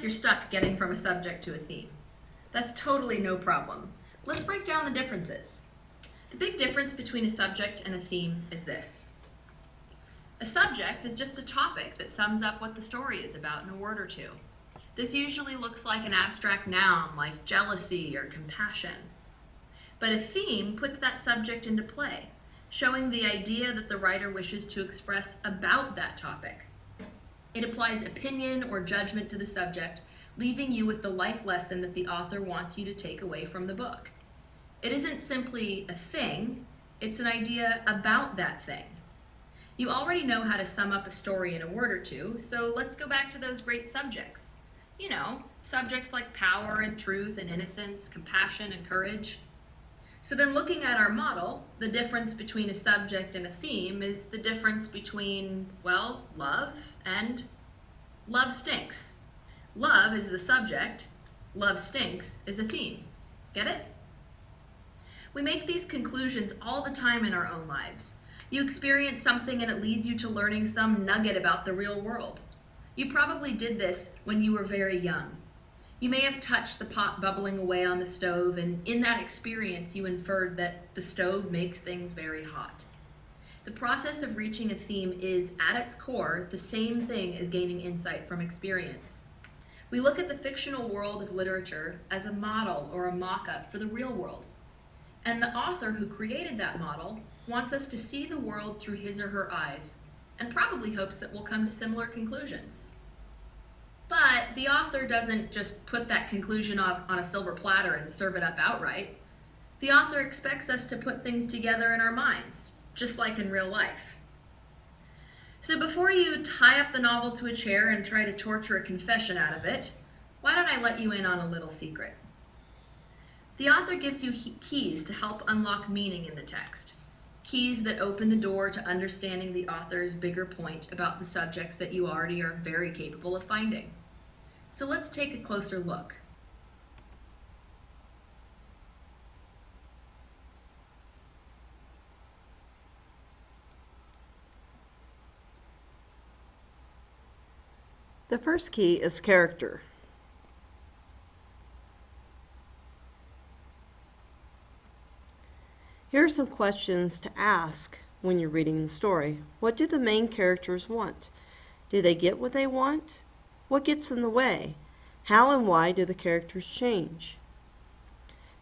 you're stuck getting from a subject to a theme. That's totally no problem. Let's break down the differences. The big difference between a subject and a theme is this. A subject is just a topic that sums up what the story is about in a word or two. This usually looks like an abstract noun like jealousy or compassion. But a theme puts that subject into play, showing the idea that the writer wishes to express about that topic. It applies opinion or judgment to the subject, leaving you with the life lesson that the author wants you to take away from the book. It isn't simply a thing, it's an idea about that thing. You already know how to sum up a story in a word or two, so let's go back to those great subjects. You know, subjects like power and truth and innocence, compassion and courage. So then looking at our model, the difference between a subject and a theme is the difference between, well, love and love stinks. Love is the subject, love stinks is the theme. Get it? We make these conclusions all the time in our own lives. You experience something and it leads you to learning some nugget about the real world. You probably did this when you were very young. You may have touched the pot bubbling away on the stove, and in that experience you inferred that the stove makes things very hot. The process of reaching a theme is, at its core, the same thing as gaining insight from experience. We look at the fictional world of literature as a model or a mock-up for the real world. And the author who created that model wants us to see the world through his or her eyes, and probably hopes that we'll come to similar conclusions. But the author doesn't just put that conclusion on a silver platter and serve it up outright. The author expects us to put things together in our minds, just like in real life. So before you tie up the novel to a chair and try to torture a confession out of it, why don't I let you in on a little secret? The author gives you keys to help unlock meaning in the text. Keys that open the door to understanding the author's bigger point about the subjects that you already are very capable of finding. So let's take a closer look. The first key is character. Here are some questions to ask when you're reading the story. What do the main characters want? Do they get what they want? What gets in the way? How and why do the characters change?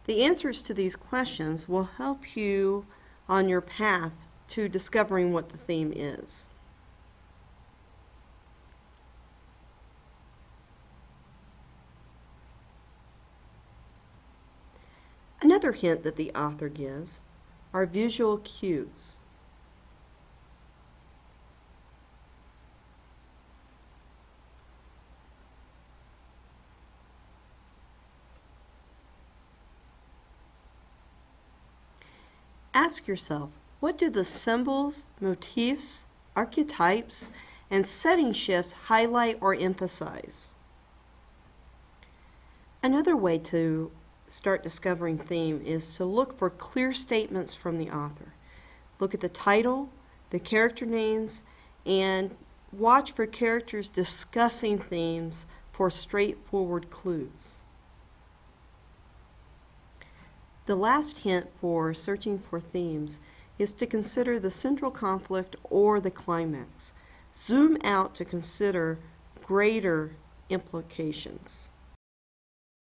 The answers to these questions will help you on your path to discovering what the theme is. Another hint that the author gives are visual cues. Ask yourself, what do the symbols, motifs, archetypes, and setting shifts highlight or emphasize? Another way to start discovering theme is to look for clear statements from the author. Look at the title, the character names, and watch for characters discussing themes for straightforward clues. The last hint for searching for themes is to consider the central conflict or the climax. Zoom out to consider greater implications.